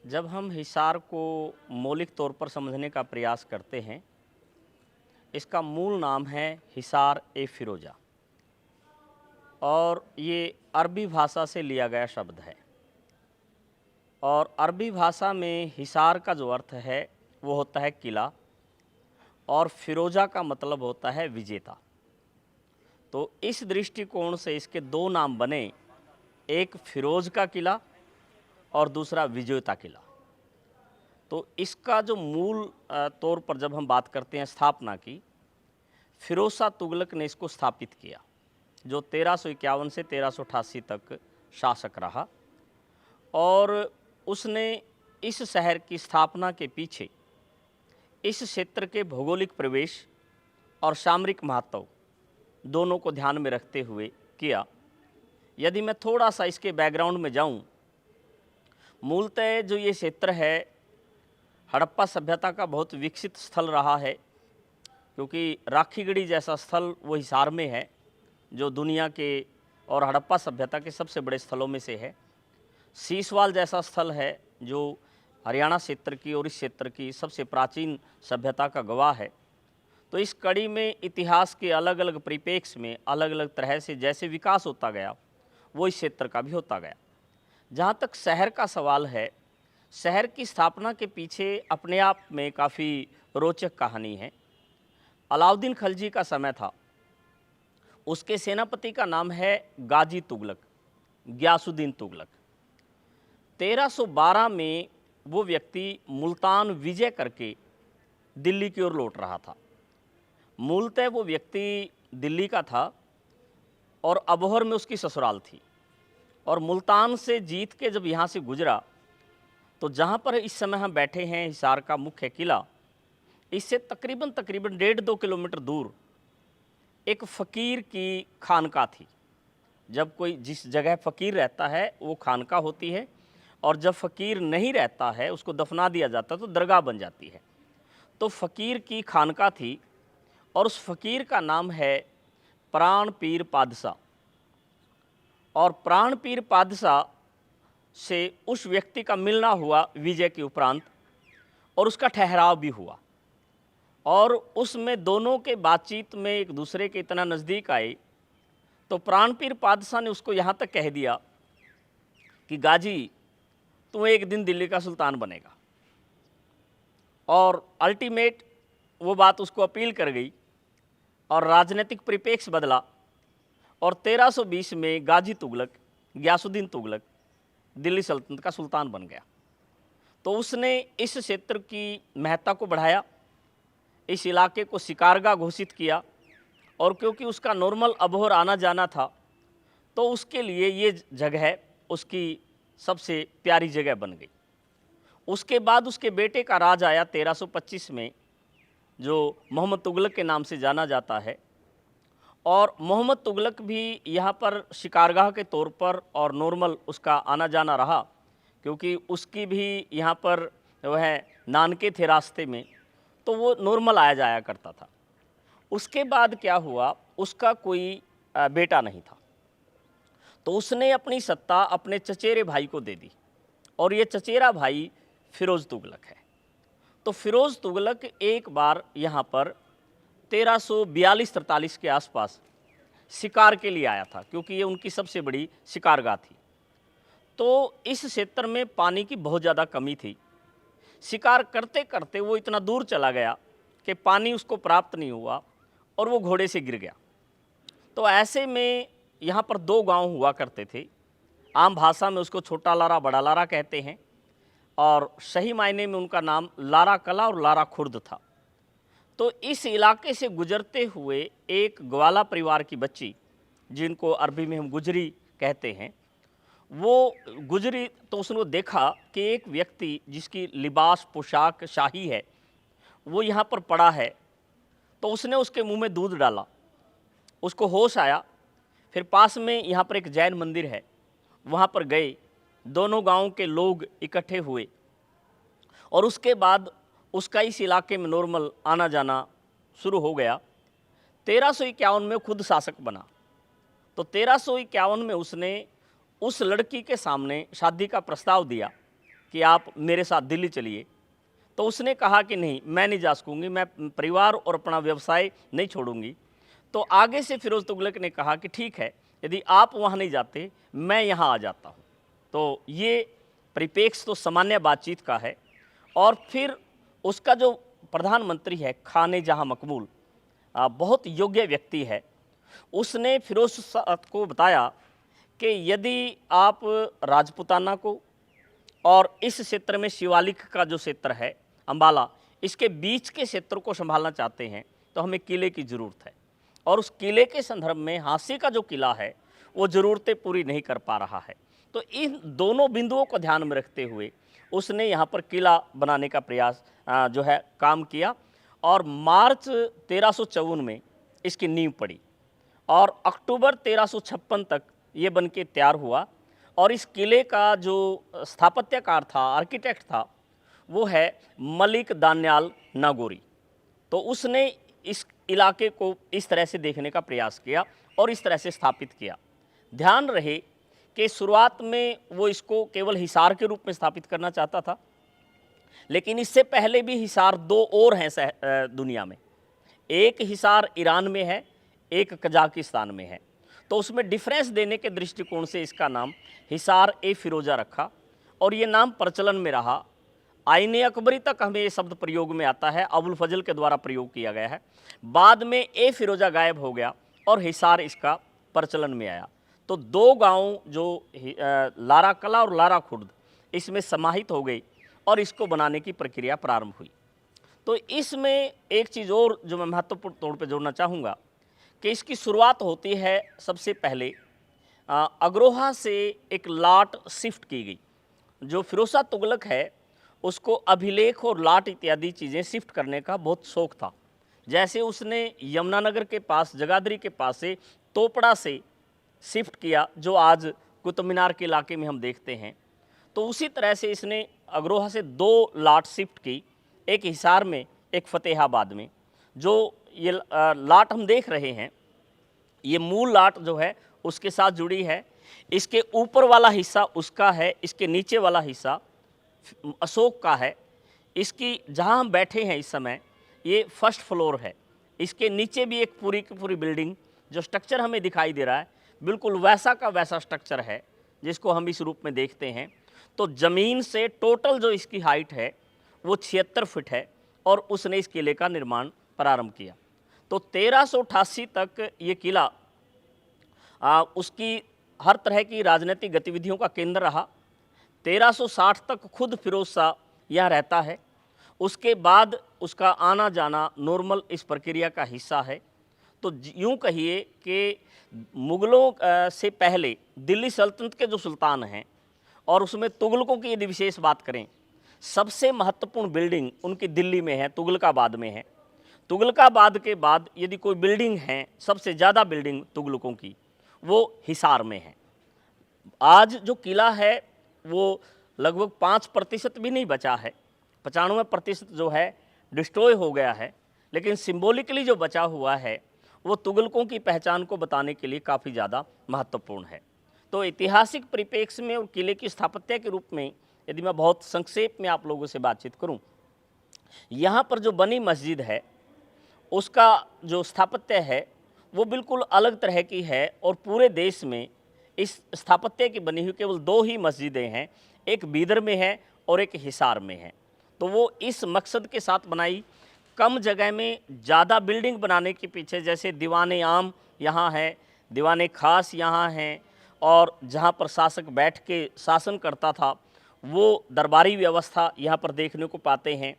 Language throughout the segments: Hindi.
जब हम हिसार को मौलिक तौर पर समझने का प्रयास करते हैं, इसका मूल नाम है हिसार ए फिरोजा और ये अरबी भाषा से लिया गया शब्द है। और अरबी भाषा में हिसार का जो अर्थ है वो होता है किला और फिरोजा का मतलब होता है विजेता। तो इस दृष्टिकोण से इसके दो नाम बने, एक फिरोज का किला और दूसरा विजेता किला। तो इसका जो मूल तौर पर जब हम बात करते हैं स्थापना की, फिरोज शाह तुगलक ने इसको स्थापित किया, जो 1351 से 1388 तक शासक रहा। और उसने इस शहर की स्थापना के पीछे इस क्षेत्र के भौगोलिक प्रवेश और सामरिक महत्व दोनों को ध्यान में रखते हुए किया। यदि मैं थोड़ा सा इसके बैकग्राउंड में जाऊं, मूलतः जो ये क्षेत्र है हड़प्पा सभ्यता का बहुत विकसित स्थल रहा है, क्योंकि राखीगढ़ी जैसा स्थल वो हिसार में है जो दुनिया के और हड़प्पा सभ्यता के सबसे बड़े स्थलों में से है। सीसवाल जैसा स्थल है जो हरियाणा क्षेत्र की और इस क्षेत्र की सबसे प्राचीन सभ्यता का गवाह है। तो इस कड़ी में इतिहास के अलग अलग परिप्रेक्ष्य में अलग अलग तरह से जैसे विकास होता गया, वो इस क्षेत्र का भी होता गया। जहाँ तक शहर का सवाल है, शहर की स्थापना के पीछे अपने आप में काफ़ी रोचक कहानी है। अलाउद्दीन खलजी का समय था, उसके सेनापति का नाम है गाजी तुगलक, ग्यासुद्दीन तुगलक। 1312 में वो व्यक्ति मुल्तान विजय करके दिल्ली की ओर लौट रहा था। मूलतः वो व्यक्ति दिल्ली का था और अबोहर में उसकी ससुराल थी, और मुल्तान से जीत के जब यहाँ से गुजरा तो जहाँ पर इस समय हम बैठे हैं हिसार का मुख्य किला, इससे तकरीबन 1.5-2 किलोमीटर दूर एक फ़कीर की खानका थी। जब कोई जिस जगह फ़कीर रहता है वो खानका होती है, और जब फ़कीर नहीं रहता है उसको दफना दिया जाता तो दरगाह बन जाती है। तो फ़कीर की खानका थी और उस फ़कीर का नाम है प्राण पीर पादशाह। और प्राण पीर पादशाह से उस व्यक्ति का मिलना हुआ विजय के उपरांत, और उसका ठहराव भी हुआ, और उसमें दोनों के बातचीत में एक दूसरे के इतना नज़दीक आए तो प्राणपीर पादशाह ने उसको यहाँ तक कह दिया कि गाजी, तू एक दिन दिल्ली का सुल्तान बनेगा। और अल्टीमेट वो बात उसको अपील कर गई और राजनीतिक परिप्रेक्ष्य बदला, और 1320 में गाजी तुगलक, ग्यासुद्दीन तुगलक दिल्ली सल्तनत का सुल्तान बन गया। तो उसने इस क्षेत्र की महत्ता को बढ़ाया, इस इलाके को शिकारगाह घोषित किया, और क्योंकि उसका नॉर्मल अबोहर आना जाना था तो उसके लिए ये जगह उसकी सबसे प्यारी जगह बन गई। उसके बाद उसके बेटे का राज आया 1325 में, जो मोहम्मद तुगलक के नाम से जाना जाता है। और मोहम्मद तुगलक भी यहाँ पर शिकारगाह के तौर पर और नॉर्मल उसका आना जाना रहा, क्योंकि उसकी भी यहाँ पर वह नानके थे रास्ते में, तो वो नॉर्मल आया जाया करता था। उसके बाद क्या हुआ, उसका कोई बेटा नहीं था, तो उसने अपनी सत्ता अपने चचेरे भाई को दे दी, और ये चचेरा भाई फिरोज तुगलक है। तो फिरोज तुगलक एक बार यहाँ पर 1342-43 के आसपास शिकार के लिए आया था, क्योंकि ये उनकी सबसे बड़ी शिकारगाह थी। तो इस क्षेत्र में पानी की बहुत ज़्यादा कमी थी। शिकार करते करते वो इतना दूर चला गया कि पानी उसको प्राप्त नहीं हुआ और वो घोड़े से गिर गया। तो ऐसे में यहाँ पर 2 गांव हुआ करते थे। आम भाषा में उसको छोटा लारा बड़ा लारा कहते हैं, और सही मायने में उनका नाम लारा कला और लारा खुर्द था। तो इस इलाके से गुजरते हुए एक ग्वाला परिवार की बच्ची, जिनको अरबी में हम गुजरी कहते हैं, वो गुजरी तो उसने देखा कि एक व्यक्ति जिसकी लिबास पोशाक शाही है वो यहाँ पर पड़ा है। तो उसने उसके मुंह में दूध डाला, उसको होश आया। फिर पास में यहाँ पर एक जैन मंदिर है, वहाँ पर गए, दोनों गांव के लोग इकट्ठे हुए, और उसके बाद उसका इस इलाके में नॉर्मल आना जाना शुरू हो गया। 1351 में खुद शासक बना। तो 1351 में उसने उस लड़की के सामने शादी का प्रस्ताव दिया कि आप मेरे साथ दिल्ली चलिए, तो उसने कहा कि नहीं, मैं नहीं जा सकूँगी, मैं परिवार और अपना व्यवसाय नहीं छोड़ूंगी। तो आगे से फिरोज़ तुगलक ने कहा कि ठीक है, यदि आप वहाँ नहीं जाते, मैं यहाँ आ जाता हूँ। तो ये परिप्रेक्ष्य तो सामान्य बातचीत का है। और फिर उसका जो प्रधानमंत्री है खाने जहाँ मकबूल, बहुत योग्य व्यक्ति है, उसने फिरोज शाह को बताया कि यदि आप राजपूताना को और इस क्षेत्र में शिवालिक का जो क्षेत्र है अंबाला, इसके बीच के क्षेत्र को संभालना चाहते हैं तो हमें किले की ज़रूरत है। और उस किले के संदर्भ में हांसी का जो किला है वो ज़रूरतें पूरी नहीं कर पा रहा है। तो इन दोनों बिंदुओं को ध्यान में रखते हुए उसने यहाँ पर किला बनाने का प्रयास जो है काम किया। और मार्च 1354 में इसकी नींव पड़ी और अक्टूबर 1356 तक ये बन के तैयार हुआ। और इस किले का जो स्थापत्यकार था, आर्किटेक्ट था, वो है मलिक दान्याल नागौरी। तो उसने इस इलाके को इस तरह से देखने का प्रयास किया और इस तरह से स्थापित किया। ध्यान रहे कि शुरुआत में वो इसको केवल हिसार के रूप में स्थापित करना चाहता था, लेकिन इससे पहले भी हिसार दो और हैं दुनिया में। एक हिसार ईरान में है, एक कजाकिस्तान में है। तो उसमें डिफरेंस देने के दृष्टिकोण से इसका नाम हिसार ए फिरोजा रखा और ये नाम प्रचलन में रहा। आईने अकबरी तक हमें ये शब्द प्रयोग में आता है, अबुल फजल के द्वारा प्रयोग किया गया है। बाद में ए फिरोजा गायब हो गया और हिसार इसका प्रचलन में आया। तो दो गांव जो लारा कला और लारा खुर्द इसमें समाहित हो गई और इसको बनाने की प्रक्रिया प्रारंभ हुई। तो इसमें एक चीज़ और जो मैं महत्वपूर्ण तौर पे जोड़ना चाहूँगा कि इसकी शुरुआत होती है सबसे पहले अग्रोहा से एक लाट शिफ्ट की गई। जो फिरोज शाह तुगलक है उसको अभिलेख और लाट इत्यादि चीज़ें शिफ्ट करने का बहुत शौक था। जैसे उसने यमुनानगर के पास जगाधरी के पास से तोपड़ा से शिफ्ट किया जो आज कुतुब मीनार के इलाके में हम देखते हैं। तो उसी तरह से इसने अग्रोहा से दो लाट शिफ्ट की, एक हिसार में एक फतेहाबाद में। जो ये लाट हम देख रहे हैं ये मूल लाट जो है उसके साथ जुड़ी है। इसके ऊपर वाला हिस्सा उसका है, इसके नीचे वाला हिस्सा अशोक का है। इसकी जहां हम बैठे हैं इस समय ये फर्स्ट फ्लोर है। इसके नीचे भी एक पूरी की पूरी बिल्डिंग जो स्ट्रक्चर हमें दिखाई दे रहा है बिल्कुल वैसा का वैसा स्ट्रक्चर है जिसको हम इस रूप में देखते हैं। तो ज़मीन से टोटल जो इसकी हाइट है वो 76 फीट है और उसने इस किले का निर्माण प्रारंभ किया। तो 1388 तक ये किला उसकी हर तरह की राजनीतिक गतिविधियों का केंद्र रहा। 1360 तक खुद फिरोज शाह यहाँ रहता है। उसके बाद उसका आना जाना नॉर्मल इस प्रक्रिया का हिस्सा है। तो यूँ कहिए कि मुग़लों से पहले दिल्ली सल्तनत के जो सुल्तान हैं और उसमें तुगलकों की यदि विशेष बात करें, सबसे महत्वपूर्ण बिल्डिंग उनकी दिल्ली में है, तुगलकाबाद में है। तुगलकाबाद के बाद यदि कोई बिल्डिंग है, सबसे ज़्यादा बिल्डिंग तुगलकों की, वो हिसार में है। आज जो किला है वो लगभग 5% भी नहीं बचा है, 95% जो है डिस्ट्रॉय हो गया है। लेकिन सिंबॉलिकली जो बचा हुआ है वो तुगलकों की पहचान को बताने के लिए काफ़ी ज़्यादा महत्वपूर्ण है। तो ऐतिहासिक परिप्रेक्ष्य में और किले की स्थापत्य के रूप में यदि मैं बहुत संक्षेप में आप लोगों से बातचीत करूं, यहाँ पर जो बनी मस्जिद है उसका जो स्थापत्य है वो बिल्कुल अलग तरह की है। और पूरे देश में इस स्थापत्य की बनी हुई केवल दो ही मस्जिदें हैं, एक बीदर में है और एक हिसार में है। तो वो इस मकसद के साथ बनाई, कम जगह में ज़्यादा बिल्डिंग बनाने के पीछे, जैसे दीवाने आम यहाँ है, दीवाने खास यहाँ हैं, और जहाँ पर शासक बैठ के शासन करता था वो दरबारी व्यवस्था यहाँ पर देखने को पाते हैं।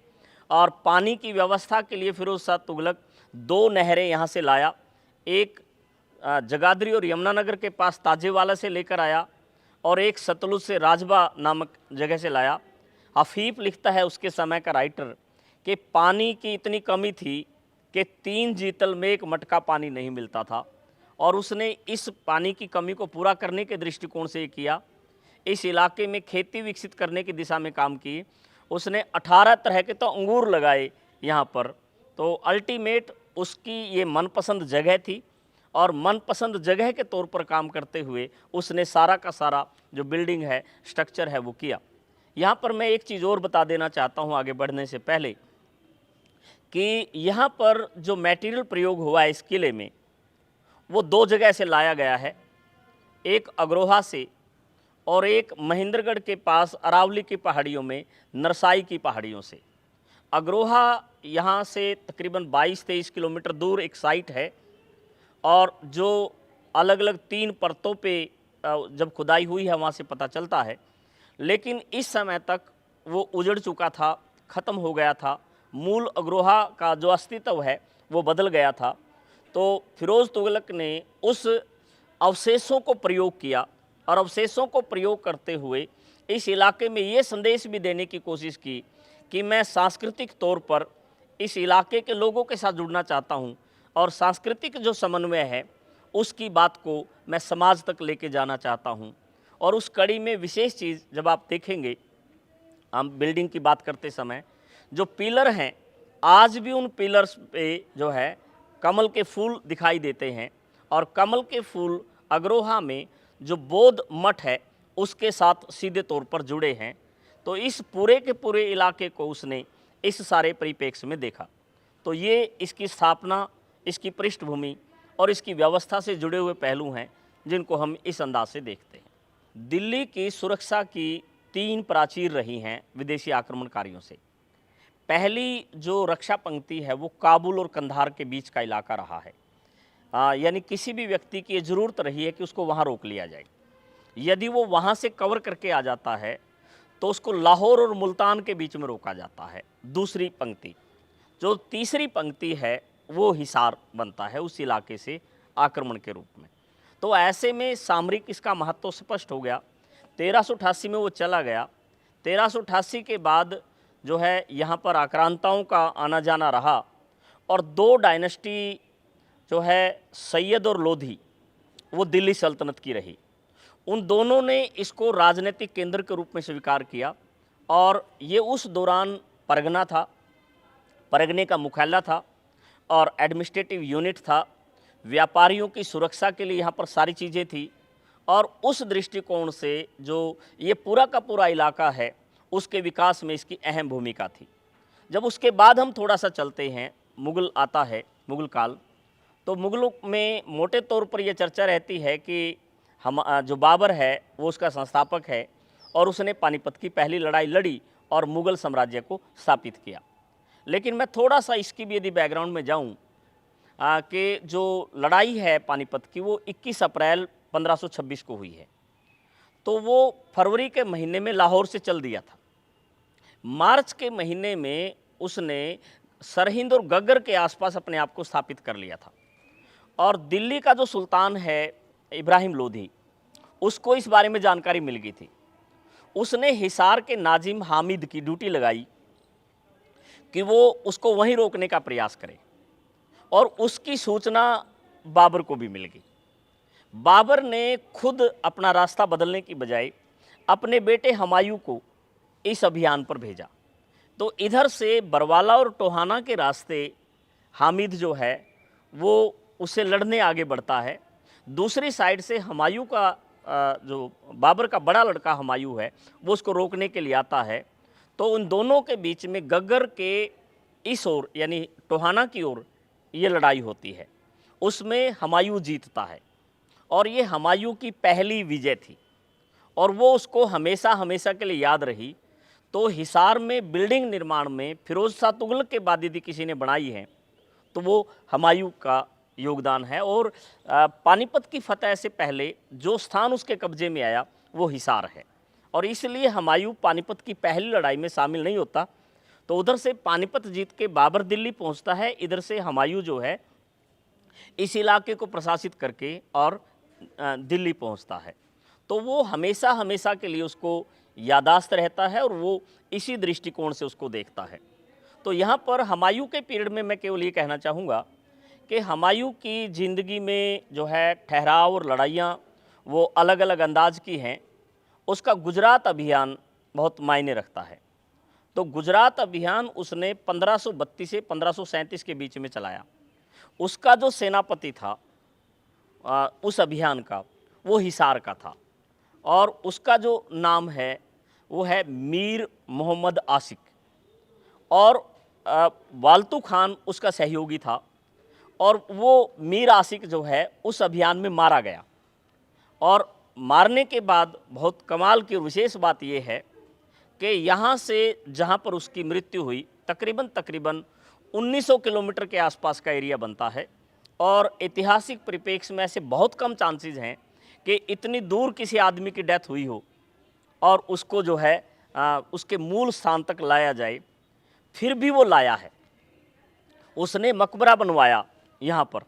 और पानी की व्यवस्था के लिए फिरोज शाह तुगलक दो नहरें यहाँ से लाया, एक जगाधरी और यमुनानगर के पास ताजेवाला से लेकर आया और एक सतलुज से राजबा नामक जगह से लाया। हफीफ लिखता है उसके समय का राइटर कि पानी की इतनी कमी थी कि 3 जीतल में एक मटका पानी नहीं मिलता था। और उसने इस पानी की कमी को पूरा करने के दृष्टिकोण से ये किया, इस इलाके में खेती विकसित करने की दिशा में काम किए। उसने 18 तरह के तो अंगूर लगाए यहाँ पर। तो अल्टीमेट उसकी ये मनपसंद जगह थी और मनपसंद जगह के तौर पर काम करते हुए उसने सारा का सारा जो बिल्डिंग है, स्ट्रक्चर है वो किया। यहाँ पर मैं एक चीज़ और बता देना चाहता हूँ आगे बढ़ने से पहले कि यहाँ पर जो मटेरियल प्रयोग हुआ है इस किले में, वो दो जगह से लाया गया है, एक अग्रोहा से और एक महेंद्रगढ़ के पास अरावली की पहाड़ियों में नरसाई की पहाड़ियों से। अग्रोहा यहाँ से तकरीबन 22-23 किलोमीटर दूर एक साइट है, और जो अलग अलग 3 परतों पे जब खुदाई हुई है वहाँ से पता चलता है, लेकिन इस समय तक वो उजड़ चुका था, ख़त्म हो गया था। मूल अग्रोहा का जो अस्तित्व है वो बदल गया था। तो फिरोज़ तुगलक ने उस अवशेषों को प्रयोग किया, और अवशेषों को प्रयोग करते हुए इस इलाके में ये संदेश भी देने की कोशिश की कि मैं सांस्कृतिक तौर पर इस इलाके के लोगों के साथ जुड़ना चाहता हूँ, और सांस्कृतिक जो समन्वय है उसकी बात को मैं समाज तक लेके जाना चाहता हूँ। और उस कड़ी में विशेष चीज़ जब आप देखेंगे, हम बिल्डिंग की बात करते समय जो पिलर हैं, आज भी उन पिलर्स पे जो है कमल के फूल दिखाई देते हैं, और कमल के फूल अग्रोहा में जो बौद्ध मठ है उसके साथ सीधे तौर पर जुड़े हैं। तो इस पूरे के पूरे इलाके को उसने इस सारे परिप्रेक्ष्य में देखा। तो ये इसकी स्थापना, इसकी पृष्ठभूमि और इसकी व्यवस्था से जुड़े हुए पहलू हैं जिनको हम इस अंदाज से देखते हैं। दिल्ली की सुरक्षा की 3 प्राचीर रही हैं विदेशी आक्रमणकारियों से। पहली जो रक्षा पंक्ति है वो काबुल और कंधार के बीच का इलाका रहा है। यानी किसी भी व्यक्ति की ये ज़रूरत रही है कि उसको वहाँ रोक लिया जाए। यदि वो वहाँ से कवर करके आ जाता है तो उसको लाहौर और मुल्तान के बीच में रोका जाता है, दूसरी पंक्ति। जो तीसरी पंक्ति है वो हिसार बनता है उस इलाके से आक्रमण के रूप में। तो ऐसे में सामरिक इसका महत्व स्पष्ट हो गया। 1388 में वो चला गया। 1388 के बाद जो है यहाँ पर आक्रांताओं का आना जाना रहा, और 2 डायनेस्टी जो है सैयद और लोधी, वो दिल्ली सल्तनत की रही। उन दोनों ने इसको राजनीतिक केंद्र के रूप में स्वीकार किया, और ये उस दौरान परगना था, परगने का मुख्यालय था और एडमिनिस्ट्रेटिव यूनिट था। व्यापारियों की सुरक्षा के लिए यहाँ पर सारी चीज़ें थी, और उस दृष्टिकोण से जो ये पूरा का पूरा इलाका है उसके विकास में इसकी अहम भूमिका थी। जब उसके बाद हम थोड़ा सा चलते हैं, मुग़ल आता है, मुग़ल काल, तो मुग़लों में मोटे तौर पर यह चर्चा रहती है कि हम जो बाबर है वो उसका संस्थापक है, और उसने पानीपत की पहली लड़ाई लड़ी और मुग़ल साम्राज्य को स्थापित किया। लेकिन मैं थोड़ा सा इसकी भी यदि बैकग्राउंड में जाऊं कि जो लड़ाई है पानीपत की वो 21 अप्रैल 1526 को हुई है, तो वो फरवरी के महीने में लाहौर से चल दिया था। मार्च के महीने में उसने सरहिंद और गग्गर के आसपास अपने आप को स्थापित कर लिया था, और दिल्ली का जो सुल्तान है इब्राहिम लोधी, उसको इस बारे में जानकारी मिल गई थी। उसने हिसार के नाजिम हामिद की ड्यूटी लगाई कि वो उसको वहीं रोकने का प्रयास करे, और उसकी सूचना बाबर को भी मिल गई। बाबर ने खुद अपना रास्ता बदलने की बजाय अपने बेटे हुमायूं को इस अभियान पर भेजा। तो इधर से बरवाला और टोहाना के रास्ते हामिद जो है वो उससे लड़ने आगे बढ़ता है। दूसरी साइड से हुमायूं का जो बाबर का बड़ा लड़का हुमायूं है वो उसको रोकने के लिए आता है। तो उन दोनों के बीच में गग्गर के इस ओर यानी टोहाना की ओर ये लड़ाई होती है। उसमें हुमायूं जीतता है, और ये हुमायूं की पहली विजय थी, और वो उसको हमेशा हमेशा के लिए याद रही। तो हिसार में बिल्डिंग निर्माण में फिरोज शाह तुगलक के बाद यदि किसी ने बनाई है तो वो हुमायूं का योगदान है। और पानीपत की फतह से पहले जो स्थान उसके कब्जे में आया वो हिसार है, और इसलिए हुमायूं पानीपत की पहली लड़ाई में शामिल नहीं होता। तो उधर से पानीपत जीत के बाबर दिल्ली पहुंचता है, इधर से हुमायूं जो है इस इलाके को प्रशासित करके और दिल्ली पहुंचता है। तो वो हमेशा हमेशा के लिए उसको यादाश्त रहता है, और वो इसी दृष्टिकोण से उसको देखता है। तो यहाँ पर हुमायूं के पीरियड में मैं केवल ये कहना चाहूँगा कि हुमायूं की ज़िंदगी में जो है ठहराव और लड़ाइयाँ वो अलग अलग अंदाज की हैं। उसका गुजरात अभियान बहुत मायने रखता है। तो गुजरात अभियान उसने 1532 से 1537 के बीच में चलाया। उसका जो सेनापति था उस अभियान का, वो हिसार का था, और उसका जो नाम है वो है मीर मोहम्मद आसिक, और वालतू खान उसका सहयोगी था, और वो मीर आसिक जो है उस अभियान में मारा गया। और मारने के बाद बहुत कमाल की विशेष बात यह है कि यहाँ से जहाँ पर उसकी मृत्यु हुई तकरीबन 1900 किलोमीटर के आसपास का एरिया बनता है, और ऐतिहासिक परिप्रेक्ष्य में ऐसे बहुत कम चांसेस हैं कि इतनी दूर किसी आदमी की डेथ हुई हो और उसको जो है उसके मूल स्थान तक लाया जाए। फिर भी वो लाया है, उसने मकबरा बनवाया यहाँ पर,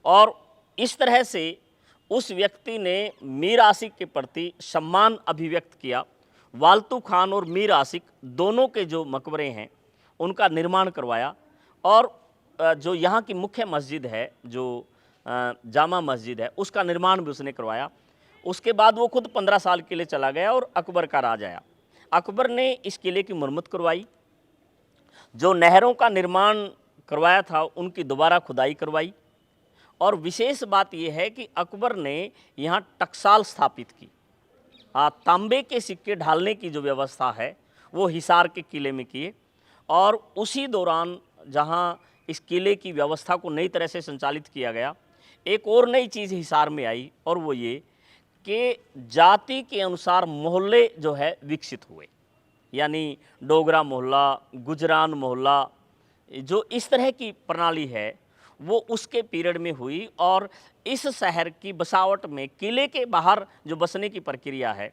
और इस तरह से उस व्यक्ति ने मीर आसिक के प्रति सम्मान अभिव्यक्त किया। वालतू खान और मीर आसिक दोनों के जो मकबरे हैं उनका निर्माण करवाया, और जो यहाँ की मुख्य मस्जिद है, जो जामा मस्जिद है, उसका निर्माण भी उसने करवाया। उसके बाद वो खुद 15 साल के लिए चला गया और अकबर का राज आया। अकबर ने इस किले की मरम्मत करवाई, जो नहरों का निर्माण करवाया था उनकी दोबारा खुदाई करवाई, और विशेष बात यह है कि अकबर ने यहाँ टकसाल स्थापित की। तांबे के सिक्के ढालने की जो व्यवस्था है वो हिसार के किले में किए, और उसी दौरान जहाँ इस किले की व्यवस्था को नई तरह से संचालित किया गया, एक और नई चीज़ हिसार में आई, और वो ये कि जाति के अनुसार मोहल्ले जो है विकसित हुए, यानी डोगरा मोहल्ला, गुजरान मोहल्ला, जो इस तरह की प्रणाली है वो उसके पीरियड में हुई। और इस शहर की बसावट में किले के बाहर जो बसने की प्रक्रिया है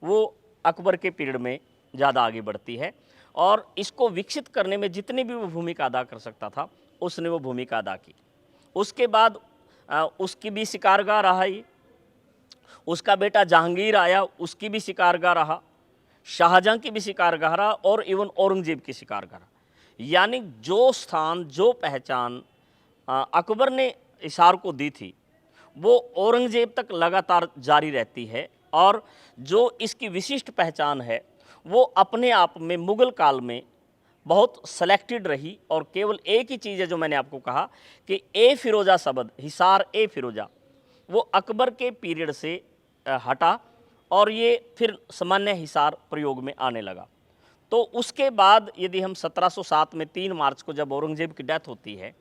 वो अकबर के पीरियड में ज़्यादा आगे बढ़ती है, और इसको विकसित करने में जितनी भी वो भूमिका अदा कर सकता था उसने वो भूमिका अदा की। उसके बाद उसकी भी शिकारगाह रहा ही, उसका बेटा जहांगीर आया, उसकी भी शिकारगाह रहा, शाहजहां की भी शिकारगाह रहा, और इवन औरंगजेब की शिकारगाह रहा। यानी जो स्थान, जो पहचान अकबर ने हिसार को दी थी वो औरंगजेब तक लगातार जारी रहती है, और जो इसकी विशिष्ट पहचान है वो अपने आप में मुग़ल काल में बहुत सेलेक्टेड रही। और केवल एक ही चीज़ है जो मैंने आपको कहा कि ए फिरोज़ा शब्द, हिसार ए फिरोज़ा, वो अकबर के पीरियड से हटा, और ये फिर सामान्य हिसार प्रयोग में आने लगा। तो उसके बाद यदि हम 1707 में 3 मार्च को जब औरंगजेब की डेथ होती है,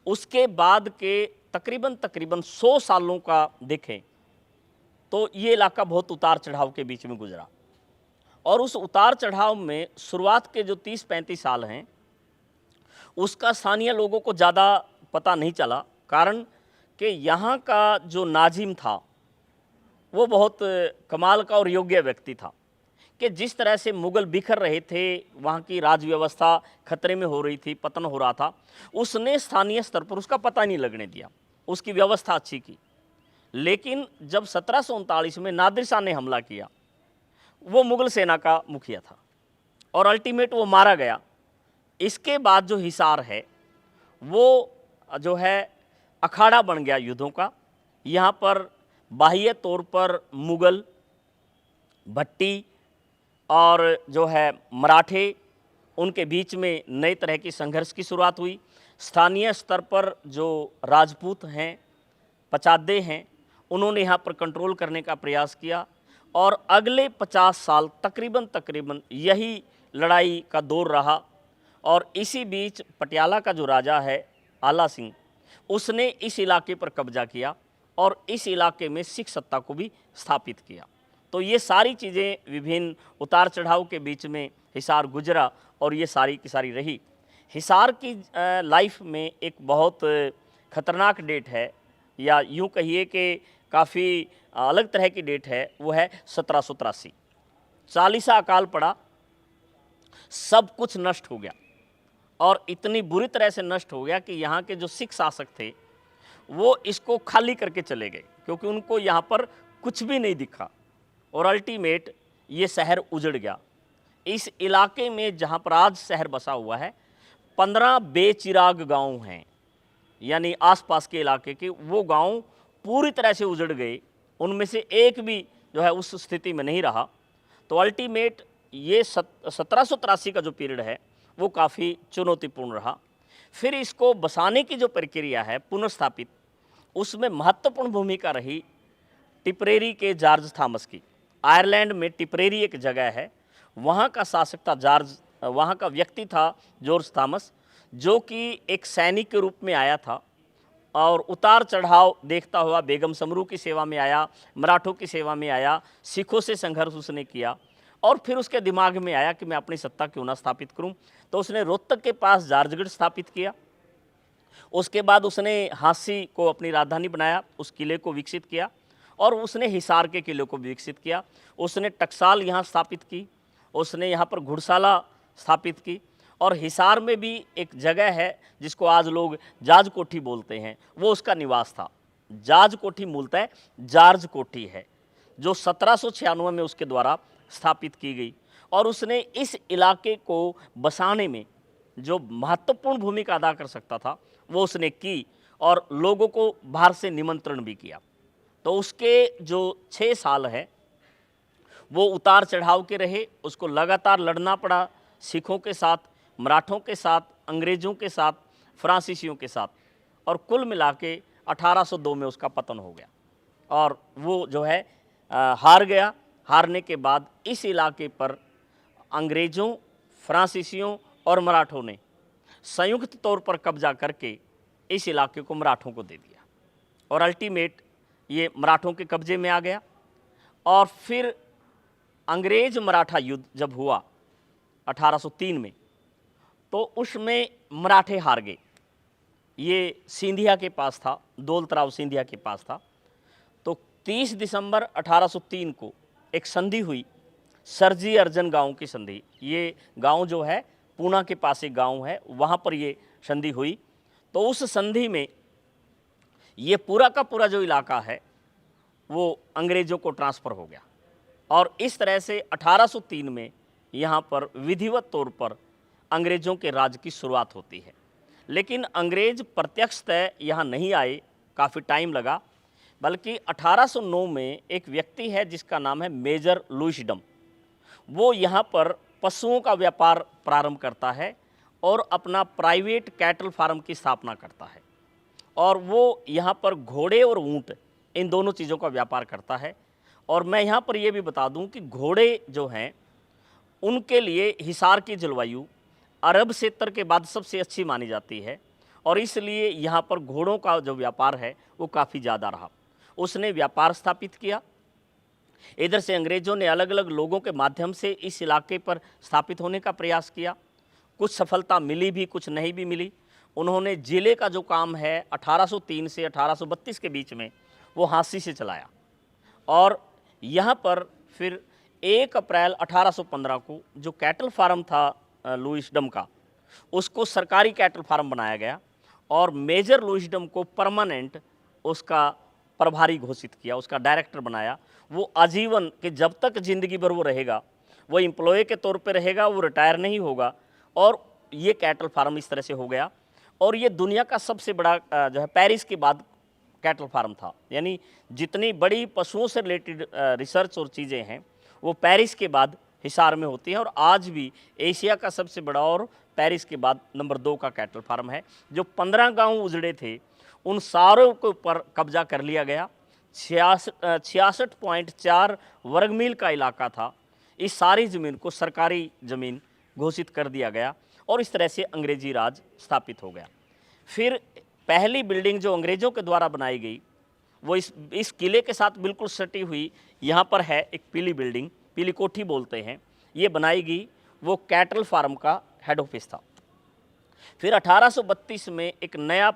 उसके बाद के तकरीबन 100 सालों का देखें तो ये इलाका बहुत उतार चढ़ाव के बीच में गुजरा, और उस उतार चढ़ाव में शुरुआत के जो 30-35 साल हैं उसका स्थानीय लोगों को ज़्यादा पता नहीं चला, कारण कि यहाँ का जो नाजिम था वो बहुत कमाल का और योग्य व्यक्ति था, कि जिस तरह से मुग़ल बिखर रहे थे, वहाँ की राज व्यवस्था खतरे में हो रही थी, पतन हो रहा था, उसने स्थानीय स्तर पर उसका पता नहीं लगने दिया, उसकी व्यवस्था अच्छी की। लेकिन जब 1739 में नादिर शाह ने हमला किया, वो मुग़ल सेना का मुखिया था, और अल्टीमेट वो मारा गया। इसके बाद जो हिसार है वो जो है अखाड़ा बन गया युद्धों का। यहाँ पर बाह्य तौर पर मुग़ल, भट्टी और जो है मराठे, उनके बीच में नए तरह की संघर्ष की शुरुआत हुई। स्थानीय स्तर पर जो राजपूत हैं, पचादे हैं, उन्होंने यहाँ पर कंट्रोल करने का प्रयास किया, और अगले 50 साल तकरीबन यही लड़ाई का दौर रहा। और इसी बीच पटियाला का जो राजा है आला सिंह, उसने इस इलाके पर कब्जा किया और इस इलाके में सिख सत्ता को भी स्थापित किया। तो ये सारी चीज़ें विभिन्न उतार चढ़ाव के बीच में हिसार गुजरा, और ये सारी की सारी रही। हिसार की लाइफ में एक बहुत ख़तरनाक डेट है, या यूँ कहिए कि काफ़ी अलग तरह की डेट है, वो है 1783। 40सा अकाल पड़ा, सब कुछ नष्ट हो गया, और इतनी बुरी तरह से नष्ट हो गया कि यहाँ के जो सिख शासक थे वो इसको खाली करके चले गए, क्योंकि उनको यहाँ पर कुछ भी नहीं दिखा, और अल्टीमेट ये शहर उजड़ गया। इस इलाके में जहाँ पर आज शहर बसा हुआ है 15 बेचिराग गांव हैं, यानी आसपास के इलाके के वो गांव पूरी तरह से उजड़ गए, उनमें से एक भी जो है उस स्थिति में नहीं रहा। तो अल्टीमेट ये 1783 का जो पीरियड है वो काफ़ी चुनौतीपूर्ण रहा। फिर इसको बसाने की जो प्रक्रिया है पुनर्स्थापित, उसमें महत्वपूर्ण भूमिका रही टिपरेरी के जॉर्ज थॉमस की। आयरलैंड में टिपरेरी एक जगह है, वहाँ का शासक था जॉर्ज, वहाँ का व्यक्ति था जॉर्ज थॉमस, जो कि एक सैनिक के रूप में आया था और उतार चढ़ाव देखता हुआ बेगम समरू की सेवा में आया, मराठों की सेवा में आया, सिखों से संघर्ष उसने किया और फिर उसके दिमाग में आया कि मैं अपनी सत्ता क्यों ना स्थापित करूं। तो उसने रोहतक के पास जार्जगढ़ स्थापित किया। उसके बाद उसने हांसी को अपनी राजधानी बनाया, उस किले को विकसित किया और उसने हिसार के किले को भी विकसित किया। उसने टकसाल यहाँ स्थापित की, उसने यहाँ पर घुड़साला स्थापित की और हिसार में भी एक जगह है जिसको आज लोग जाज कोठी बोलते हैं, वो उसका निवास था। जाज कोठी मूलतः जार्ज कोठी है जो 1796 में उसके द्वारा स्थापित की गई और उसने इस इलाके को बसाने में जो महत्वपूर्ण भूमिका अदा कर सकता था वो उसने की और लोगों को बाहर से निमंत्रण भी किया। तो उसके जो 6 साल है वो उतार चढ़ाव के रहे, उसको लगातार लड़ना पड़ा सिखों के साथ, मराठों के साथ, अंग्रेज़ों के साथ, फ्रांसीसियों के साथ और कुल मिला के 1802 में उसका पतन हो गया और वो जो है हार गया। हारने के बाद इस इलाके पर अंग्रेज़ों, फ्रांसीसियों और मराठों ने संयुक्त तौर पर कब्जा करके इस इलाके को मराठों को दे दिया और अल्टीमेट ये मराठों के कब्जे में आ गया। और फिर अंग्रेज मराठा युद्ध जब हुआ 1803 में, तो उसमें मराठे हार गए। ये सिंधिया के पास था, दौलतराव सिंधिया के पास था। तो 30 दिसंबर 1803 को एक संधि हुई, सरजी अर्जन गांव की संधि। ये गांव जो है पूना के पास एक गांव है, वहाँ पर ये संधि हुई। तो उस संधि में ये पूरा का पूरा जो इलाका है वो अंग्रेज़ों को ट्रांसफ़र हो गया और इस तरह से 1803 में यहाँ पर विधिवत तौर पर अंग्रेज़ों के राज की शुरुआत होती है। लेकिन अंग्रेज़ प्रत्यक्षतः यहाँ नहीं आए, काफ़ी टाइम लगा, बल्कि 1809 में एक व्यक्ति है जिसका नाम है मेजर लुईस डम। वो यहाँ पर पशुओं का व्यापार प्रारंभ करता है और अपना प्राइवेट कैटल फार्म की स्थापना करता है और वो यहाँ पर घोड़े और ऊँट इन दोनों चीज़ों का व्यापार करता है। और मैं यहाँ पर ये भी बता दूँ कि घोड़े जो हैं उनके लिए हिसार की जलवायु अरब क्षेत्र के बाद सबसे अच्छी मानी जाती है और इसलिए यहाँ पर घोड़ों का जो व्यापार है वो काफ़ी ज़्यादा रहा। उसने व्यापार स्थापित किया। इधर से अंग्रेज़ों ने अलग अलग लोगों के माध्यम से इस इलाके पर स्थापित होने का प्रयास किया। कुछ सफलता मिली भी, कुछ नहीं भी मिली। उन्होंने ज़िले का जो काम है 1803 से 1832 के बीच में वो हांसी से चलाया और यहाँ पर फिर 1 अप्रैल 1815 को जो कैटल फार्म था लुईस डम का, उसको सरकारी कैटल फार्म बनाया गया और मेजर लुईस डम को परमानेंट उसका प्रभारी घोषित किया, उसका डायरेक्टर बनाया। वो आजीवन कि जब तक ज़िंदगी भर वो रहेगा, वो एम्प्लॉय के तौर पे रहेगा, वो रिटायर नहीं होगा। और ये कैटल फार्म इस तरह से हो गया और ये दुनिया का सबसे बड़ा जो है पेरिस के बाद कैटल फार्म था। यानी जितनी बड़ी पशुओं से रिलेटेड रिसर्च और चीज़ें हैं वो पेरिस के बाद हिसार में होती हैं और आज भी एशिया का सबसे बड़ा और पेरिस के बाद नंबर 2 का कैटल फार्म है। जो 15 गांव उजड़े थे उन सारों के ऊपर कब्जा कर लिया गया। 66.4 वर्ग मील का इलाका था। इस सारी ज़मीन को सरकारी ज़मीन घोषित कर दिया गया और इस तरह से अंग्रेजी राज स्थापित हो गया। फिर पहली बिल्डिंग जो अंग्रेज़ों के द्वारा बनाई गई वो इस किले के साथ बिल्कुल सटी हुई यहाँ पर है एक पीली बिल्डिंग, पीली कोठी बोलते हैं, ये बनाई गई। वो कैटल फार्म का हेड ऑफिस था। फिर 1832 में एक नया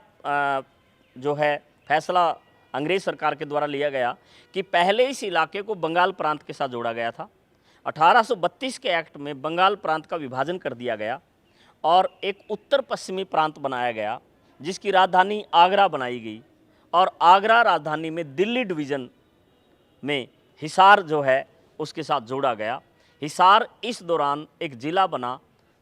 जो है फैसला अंग्रेज़ सरकार के द्वारा लिया गया कि पहले इस इलाके को बंगाल प्रांत के साथ जोड़ा गया था। 1832 के एक्ट में बंगाल प्रांत का विभाजन कर दिया गया और एक उत्तर पश्चिमी प्रांत बनाया गया जिसकी राजधानी आगरा बनाई गई और आगरा राजधानी में दिल्ली डिवीज़न में हिसार जो है उसके साथ जोड़ा गया। हिसार इस दौरान एक ज़िला बना।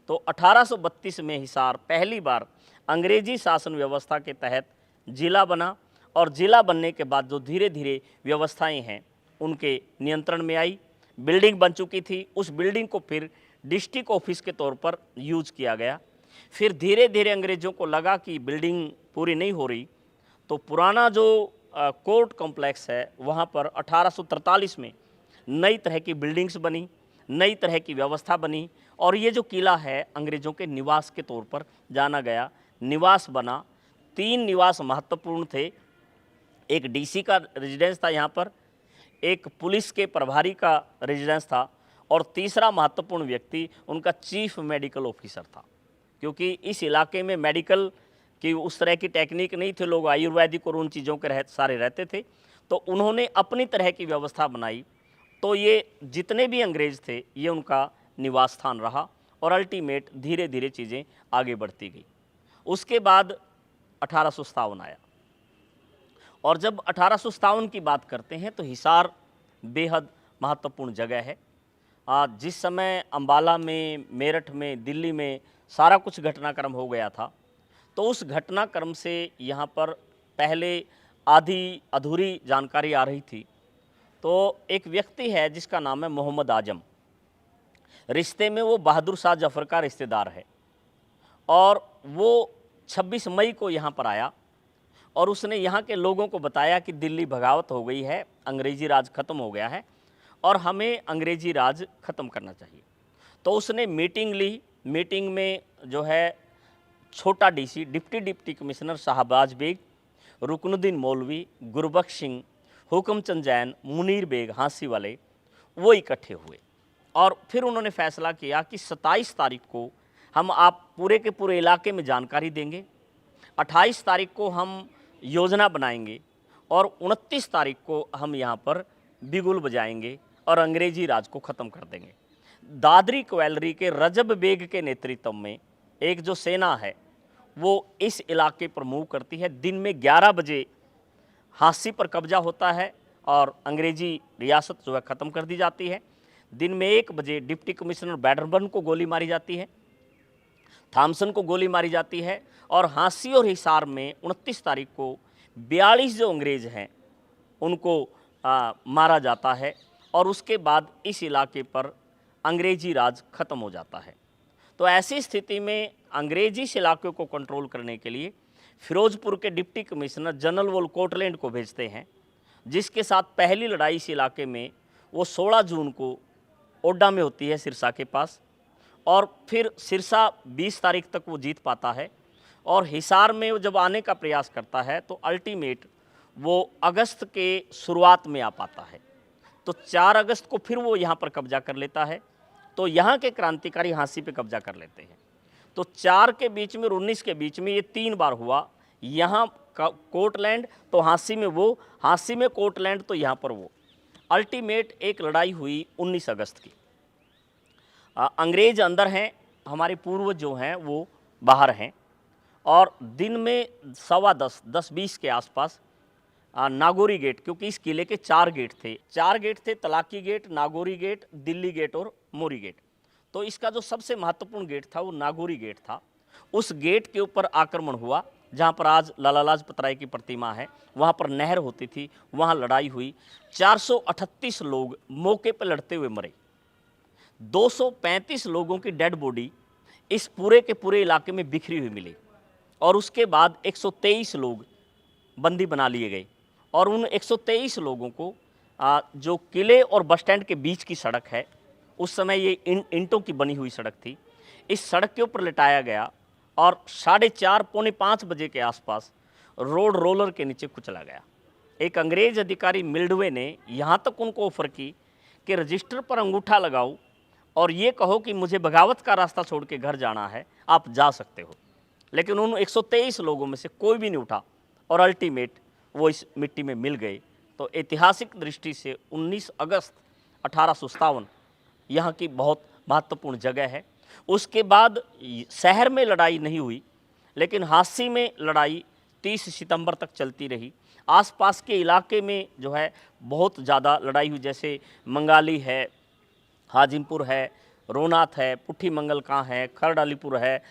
तो 1832 में हिसार पहली बार अंग्रेजी शासन व्यवस्था के तहत ज़िला बना और ज़िला बनने के बाद जो धीरे धीरे व्यवस्थाएं हैं उनके नियंत्रण में आई। बिल्डिंग बन चुकी थी, उस बिल्डिंग को फिर डिस्ट्रिक्ट ऑफिस के तौर पर यूज किया गया। फिर धीरे धीरे अंग्रेज़ों को लगा कि बिल्डिंग पूरी नहीं हो रही, तो पुराना जो कोर्ट कॉम्प्लेक्स है वहाँ पर 1843 में नई तरह की बिल्डिंग्स बनी। नई तरह की व्यवस्था बनी और ये जो किला है अंग्रेज़ों के निवास के तौर पर जाना गया, निवास बना। 3 निवास महत्वपूर्ण थे, एक डीसी का रेजिडेंस था यहाँ पर, एक पुलिस के प्रभारी का रेजिडेंस था और तीसरा महत्वपूर्ण व्यक्ति उनका चीफ मेडिकल ऑफिसर था, क्योंकि इस इलाके में मेडिकल की उस तरह की टेक्निक नहीं थे, लोग आयुर्वेदिक और उन चीज़ों के सारे रहते थे, तो उन्होंने अपनी तरह की व्यवस्था बनाई। तो ये जितने भी अंग्रेज थे ये उनका निवास स्थान रहा और अल्टीमेट धीरे धीरे चीज़ें आगे बढ़ती गई। उसके बाद 1857 आया और जब 1857 की बात करते हैं तो हिसार बेहद महत्वपूर्ण जगह है। जिस समय अंबाला में, मेरठ में, दिल्ली में सारा कुछ घटनाक्रम हो गया था, तो उस घटनाक्रम से यहाँ पर पहले आधी अधूरी जानकारी आ रही थी। तो एक व्यक्ति है जिसका नाम है मोहम्मद आजम, रिश्ते में वो बहादुर शाह जफ़र का रिश्तेदार है और वो 26 मई को यहाँ पर आया और उसने यहाँ के लोगों को बताया कि दिल्ली बगावत हो गई है, अंग्रेज़ी राज ख़त्म हो गया है और हमें अंग्रेज़ी राज ख़त्म करना चाहिए। तो उसने मीटिंग ली। मीटिंग में जो है छोटा DC, deputy commissioner Shahbaz Baig, Ruknuddin मौलवी, गुरबख्श सिंह, हुक्मचंद जैन, मुनीर बेग हाँसी वाले, वो इकट्ठे हुए और फिर उन्होंने फैसला किया कि 27 तारीख को हम आप पूरे के पूरे इलाके में जानकारी देंगे, 28 तारीख को हम योजना बनाएंगे और 29 तारीख को हम यहाँ पर बिगुल बजाएंगे और अंग्रेज़ी राज को ख़त्म कर देंगे। दादरी कैवलरी के रजब बेग के नेतृत्व में एक जो सेना है वो इस इलाके पर मूव करती है। दिन में 11 बजे हाँसी पर कब्जा होता है और अंग्रेज़ी रियासत जो है ख़त्म कर दी जाती है। दिन में 1 बजे डिप्टी कमिश्नर बैडरबर्न को गोली मारी जाती है, थॉमसन को गोली मारी जाती है और हाँसी और हिसार में 29 तारीख को 42 जो अंग्रेज़ हैं उनको मारा जाता है और उसके बाद इस इलाके पर अंग्रेज़ी राज ख़त्म हो जाता है। तो ऐसी स्थिति में अंग्रेज़ इस इलाके को कंट्रोल करने के लिए फिरोजपुर के डिप्टी कमिश्नर जनरल वोलकोटलैंड को भेजते हैं, जिसके साथ पहली लड़ाई इस इलाके में वो 16 जून को ओड्डा में होती है, सिरसा के पास, और फिर सिरसा 20 तारीख तक वो जीत पाता है और हिसार में वो जब आने का प्रयास करता है तो अल्टीमेट वो अगस्त के शुरुआत में आ पाता है। तो 4 अगस्त को फिर वो यहाँ पर कब्जा कर लेता है। तो यहाँ के क्रांतिकारी हाँसी पे कब्जा कर लेते हैं। तो 4 के बीच में और 19 के बीच में ये 3 बार हुआ, यहाँ कोटलैंड तो हाँसी में वो, हाँसी में कोटलैंड तो यहाँ पर वो। अल्टीमेट एक लड़ाई हुई 19 अगस्त की। अंग्रेज अंदर हैं, हमारे पूर्वज जो हैं वो बाहर हैं और दिन में 10:15, 10:20 के आसपास नागौरी गेट, क्योंकि इस किले के 4 गेट थे, 4 गेट थे, Talaqi gate, Nagauri gate, Delhi gate और मोरी गेट। तो इसका जो सबसे महत्वपूर्ण गेट था वो नागौरी गेट था। उस गेट के ऊपर आक्रमण हुआ, जहाँ पर आज लाला लाजपत राय की प्रतिमा है, वहाँ पर नहर होती थी, वहाँ लड़ाई हुई। 438 लोग मौके पर लड़ते हुए मरे। 235 लोगों की डेड बॉडी इस पूरे के पूरे इलाके में बिखरी हुई मिली और उसके बाद 123 लोग बंदी बना लिए गए और उन 123 लोगों को जो किले और बस स्टैंड के बीच की सड़क है, उस समय ये ईंटों की बनी हुई सड़क थी, इस सड़क के ऊपर लिटाया गया और 4:30 पौने 5 बजे के आसपास रोड रोलर के नीचे कुचला गया। एक अंग्रेज अधिकारी मिल्डवे ने यहाँ तक उनको ऑफर की कि रजिस्टर पर अंगूठा लगाओ और ये कहो कि मुझे बगावत का रास्ता छोड़ के घर जाना है, आप जा सकते हो। लेकिन उन 123 लोगों में से कोई भी नहीं उठा और अल्टीमेट वो इस मिट्टी में मिल गए। तो ऐतिहासिक दृष्टि से 19 अगस्त 1857 यहाँ की बहुत महत्वपूर्ण जगह है। उसके बाद शहर में लड़ाई नहीं हुई, लेकिन हाँसी में लड़ाई 30 सितंबर तक चलती रही। आसपास के इलाके में जो है बहुत ज़्यादा लड़ाई हुई, जैसे मंगाली है, हाजिमपुर है, रोनाथ है, पुट्ठी मंगलकां है, खरडालीपुर है,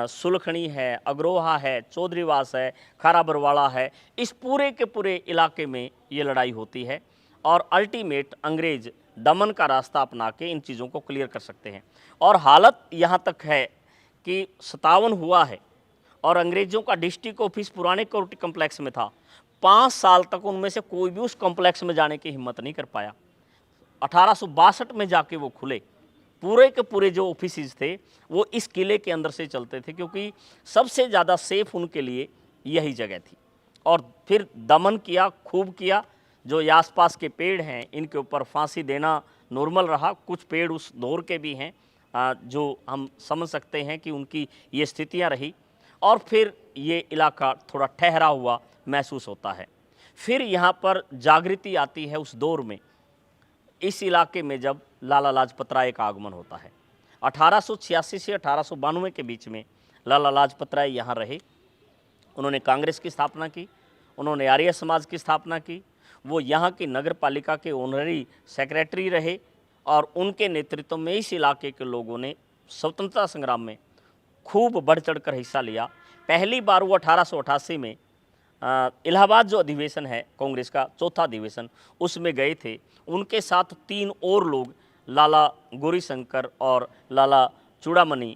सुलखणी है, अग्रोहा है, चौधरीवास है, खारा बरवाड़ा है। इस पूरे के पूरे इलाके में ये लड़ाई होती है और अल्टीमेट अंग्रेज दमन का रास्ता अपना के इन चीज़ों को क्लियर कर सकते हैं। और हालत यहाँ तक है कि 57 हुआ है और अंग्रेज़ों का डिस्ट्रिक्ट ऑफिस पुराने कोर्ट कम्प्लेक्स में था। 5 साल तक उनमें से कोई भी उस कॉम्प्लेक्स में जाने की हिम्मत नहीं कर पाया। 1862 में जाके वो खुले पूरे के पूरे जो ऑफिसेज थे वो इस किले के अंदर से चलते थे, क्योंकि सबसे ज़्यादा सेफ उनके लिए यही जगह थी। और फिर दमन किया, खूब किया। जो ये आसपास के पेड़ हैं इनके ऊपर फांसी देना नॉर्मल रहा। कुछ पेड़ उस दौर के भी हैं जो हम समझ सकते हैं कि उनकी ये स्थितियां रही। और फिर ये इलाका थोड़ा ठहरा हुआ महसूस होता है। फिर यहाँ पर जागृति आती है उस दौर में, इस इलाके में जब लाला लाजपत राय का आगमन होता है। 1886 से 1892 के बीच में लाला लाजपत राय यहाँ रहे। उन्होंने कांग्रेस की स्थापना की, उन्होंने आर्य समाज की स्थापना की, वो यहाँ की नगर पालिका के ऑनररी सेक्रेटरी रहे और उनके नेतृत्व में इस इलाके के लोगों ने स्वतंत्रता संग्राम में खूब बढ़ चढ़कर हिस्सा लिया। पहली बार वो 1888 में इलाहाबाद जो अधिवेशन है कांग्रेस का, चौथा अधिवेशन, उसमें गए थे। उनके साथ 3 और लोग, लाला गौरीशंकर और लाला चूड़ामणि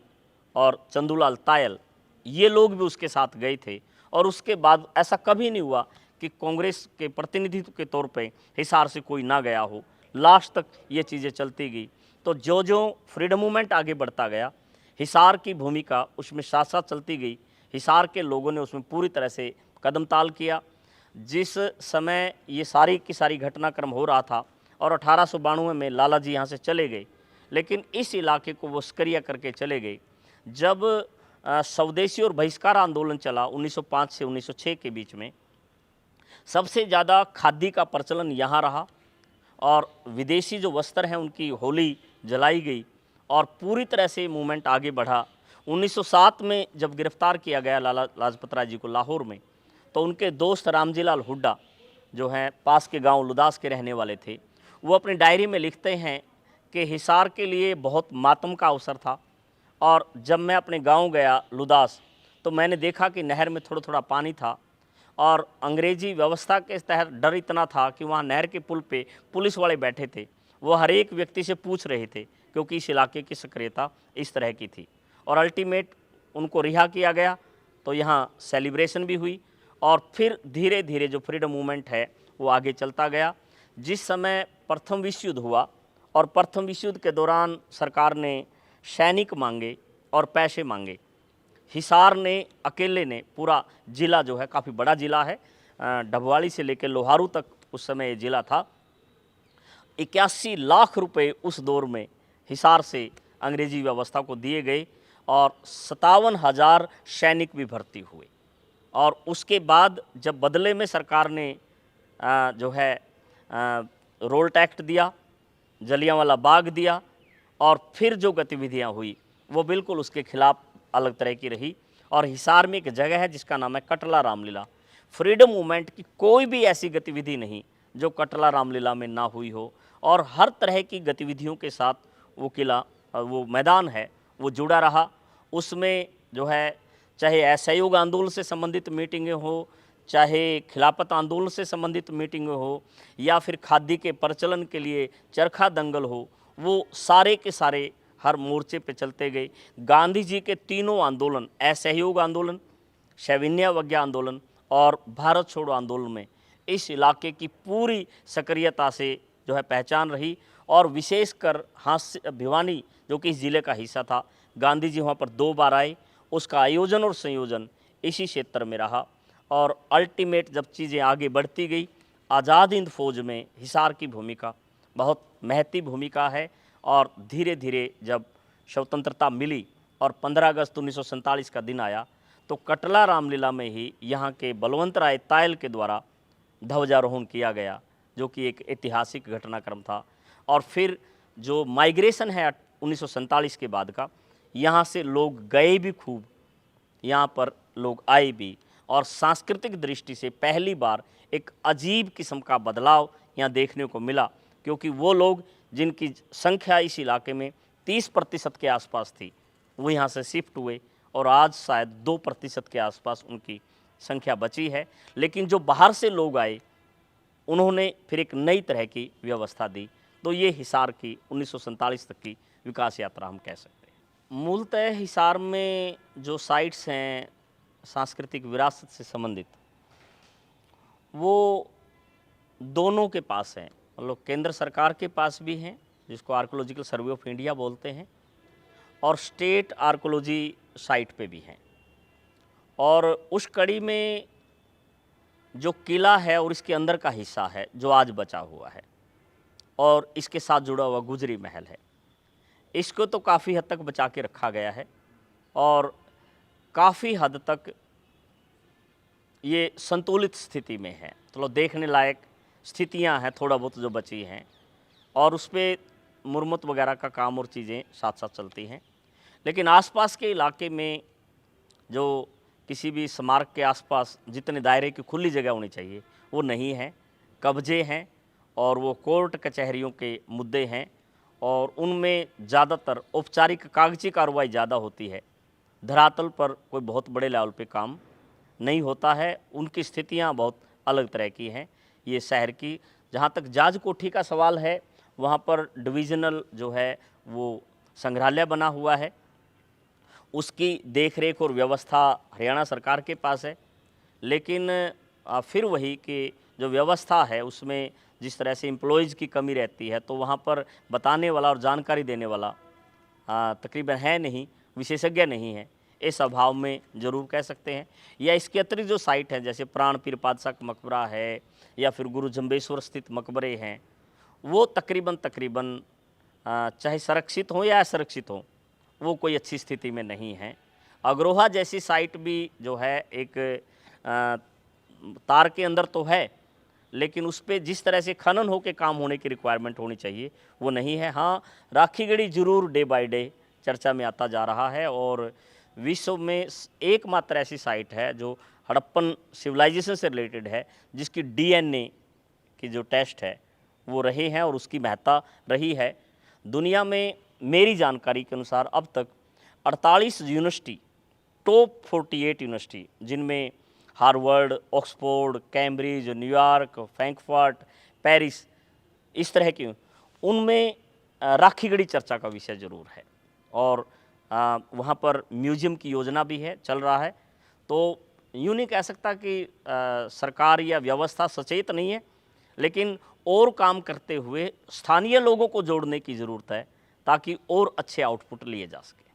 और चंदूलाल तायल, ये लोग भी उसके साथ गए थे। और उसके बाद ऐसा कभी नहीं हुआ कि कांग्रेस के प्रतिनिधित्व के तौर पे हिसार से कोई ना गया हो। लास्ट तक ये चीज़ें चलती गई। तो जो जो फ्रीडम मूवमेंट आगे बढ़ता गया, हिसार की भूमिका उसमें साथ साथ चलती गई। हिसार के लोगों ने उसमें पूरी तरह से कदम ताल किया। जिस समय ये सारी की सारी घटनाक्रम हो रहा था और 1892 में लाला जी यहाँ से चले गए, लेकिन इस इलाके को वो सक्रिय करके चले गए। जब स्वदेशी और बहिष्कार आंदोलन चला 1905 से 1906 के बीच में, सबसे ज़्यादा खादी का प्रचलन यहाँ रहा और विदेशी जो वस्त्र हैं उनकी होली जलाई गई और पूरी तरह से मूवमेंट आगे बढ़ा। 1907 में जब गिरफ्तार किया गया लाला लाजपत राय जी को लाहौर में, तो उनके दोस्त रामजी लाल हुड्डा जो हैं पास के गांव लुदास के रहने वाले थे, वो अपनी डायरी में लिखते हैं कि हिसार के लिए बहुत मातम का अवसर था। और जब मैं अपने गांव गया लुदास, तो मैंने देखा कि नहर में थोड़ा थोड़ा पानी था और अंग्रेजी व्यवस्था के तहत डर इतना था कि वहाँ नहर के पुल पे पुलिस वाले बैठे थे। वो हर एक व्यक्ति से पूछ रहे थे, क्योंकि इस इलाके की सक्रियता इस तरह की थी। और अल्टीमेट उनको रिहा किया गया, तो यहाँ सेलिब्रेशन भी हुई और फिर धीरे धीरे जो फ्रीडम मूवमेंट है वो आगे चलता गया। जिस समय प्रथम विश्व युद्ध हुआ और प्रथम विश्व युद्ध के दौरान सरकार ने सैनिक मांगे और पैसे मांगे, हिसार ने अकेले ने पूरा ज़िला जो है, काफ़ी बड़ा ज़िला है, डबवाली से लेकर लोहारू तक उस समय ये ज़िला था, 81 लाख रुपए उस दौर में हिसार से अंग्रेजी व्यवस्था को दिए गए और 57,000 सैनिक भी भर्ती हुए। और उसके बाद जब बदले में सरकार ने जो है रोल टैक्स दिया, जलियांवाला बाग दिया और फिर जो गतिविधियां हुई वो बिल्कुल उसके खिलाफ अलग तरह की रही। और हिसार में एक जगह है जिसका नाम है कटला रामलीला। फ्रीडम मूवमेंट की कोई भी ऐसी गतिविधि नहीं जो कटला रामलीला में ना हुई हो, और हर तरह की गतिविधियों के साथ वो किला, वो मैदान है, वो जुड़ा रहा। उसमें जो है चाहे असहयोग आंदोलन से संबंधित मीटिंगें हो, चाहे खिलाफत आंदोलन से संबंधित मीटिंगें हो, या फिर खादी के प्रचलन के लिए चरखा दंगल हो, वो सारे के सारे हर मोर्चे पे चलते गए। गांधी जी के तीनों आंदोलन, असहयोग आंदोलन, सविनय अवज्ञा आंदोलन और भारत छोड़ो आंदोलन में इस इलाके की पूरी सक्रियता से जो है पहचान रही। और विशेषकर हास्य भिवानी जो कि इस ज़िले का हिस्सा था, गांधी जी वहाँ पर 2 बार आए, उसका आयोजन और संयोजन इसी क्षेत्र में रहा। और अल्टीमेट जब चीज़ें आगे बढ़ती गई, आज़ाद हिंद फौज में हिसार की भूमिका बहुत महती भूमिका है। और धीरे धीरे जब स्वतंत्रता मिली और 15 अगस्त 1947 का दिन आया, तो कटला रामलीला में ही यहाँ के बलवंत राय तायल के द्वारा ध्वजारोहण किया गया, जो कि एक ऐतिहासिक घटनाक्रम था। और फिर जो माइग्रेशन है 1947 के बाद का, यहाँ से लोग गए भी खूब, यहाँ पर लोग आए भी, और सांस्कृतिक दृष्टि से पहली बार एक अजीब किस्म का बदलाव यहाँ देखने को मिला, क्योंकि वो लोग जिनकी संख्या इस इलाके में 30% के आसपास थी, वो यहाँ से शिफ्ट हुए और आज शायद 2% के आसपास उनकी संख्या बची है। लेकिन जो बाहर से लोग आए, उन्होंने फिर एक नई तरह की व्यवस्था दी। तो ये हिसार की 1947 तक की विकास यात्रा हम कह सकते हैं। मूलतः हिसार में जो साइट्स हैं सांस्कृतिक विरासत से संबंधित, वो दोनों के पास हैं, मतलब केंद्र सरकार के पास भी हैं जिसको आर्कोलॉजिकल सर्वे ऑफ इंडिया बोलते हैं, और स्टेट आर्कोलॉजी साइट पे भी हैं। और उस कड़ी में जो किला है और इसके अंदर का हिस्सा है जो आज बचा हुआ है, और इसके साथ जुड़ा हुआ गुजरी महल है, इसको तो काफ़ी हद तक बचा के रखा गया है और काफ़ी हद तक ये संतुलित स्थिति में है। तो देखने लायक स्थितियां हैं थोड़ा बहुत जो बची हैं, और उस पर मुरम्मत वगैरह का काम और चीज़ें साथ साथ चलती हैं। लेकिन आसपास के इलाके में जो किसी भी स्मारक के आसपास जितने दायरे की खुली जगह होनी चाहिए वो नहीं है, कब्जे हैं और वो कोर्ट कचहरियों के मुद्दे हैं, और उनमें ज़्यादातर औपचारिक कागजी कार्रवाई ज़्यादा होती है। धरातल पर कोई बहुत बड़े लेवल पे काम नहीं होता है। उनकी स्थितियां बहुत अलग तरह की हैं। ये शहर की, जहाँ तक जाज कोठी का सवाल है, वहाँ पर डिविज़नल जो है वो संग्रहालय बना हुआ है, उसकी देखरेख और व्यवस्था हरियाणा सरकार के पास है। लेकिन फिर वही कि जो व्यवस्था है उसमें जिस तरह से एम्प्लॉयज़ की कमी रहती है, तो वहाँ पर बताने वाला और जानकारी देने वाला तकरीबन है नहीं, विशेषज्ञ नहीं है, इस अभाव में ज़रूर कह सकते हैं। या इसके अतिरिक्त जो साइट है, जैसे प्राण पीर पातशाह का मकबरा है या फिर गुरु जम्बेश्वर स्थित मकबरे हैं, वो तकरीबन चाहे संरक्षित हों या असुरक्षित हों, वो कोई अच्छी स्थिति में नहीं है। अग्रोहा जैसी साइट भी जो है एक तार के अंदर तो है, लेकिन उस पे जिस तरह से खनन होकर काम होने की रिक्वायरमेंट होनी चाहिए वो नहीं है। हाँ, राखीगढ़ी जरूर डे बाय डे चर्चा में आता जा रहा है, और विश्व में एकमात्र ऐसी साइट है जो हड़प्पन सिविलाइजेशन से रिलेटेड है, जिसकी डीएनए की जो टेस्ट है वो रहे हैं और उसकी महत्ता रही है। दुनिया में मेरी जानकारी के अनुसार अब तक 48 यूनिवर्सिटी, टॉप 48 यूनिवर्सिटी, जिनमें Harvard, Oxford, Cambridge, New York, Frankfurt, Paris, इस तरह की, उनमें राखीगढ़ी चर्चा का विषय ज़रूर है। और वहाँ पर म्यूज़ियम की योजना भी है, चल रहा है। तो यूँ नहीं कह सकता कि सरकार या व्यवस्था सचेत नहीं है, लेकिन और काम करते हुए स्थानीय लोगों को जोड़ने की ज़रूरत है ताकि और अच्छे आउटपुट लिए जा सके।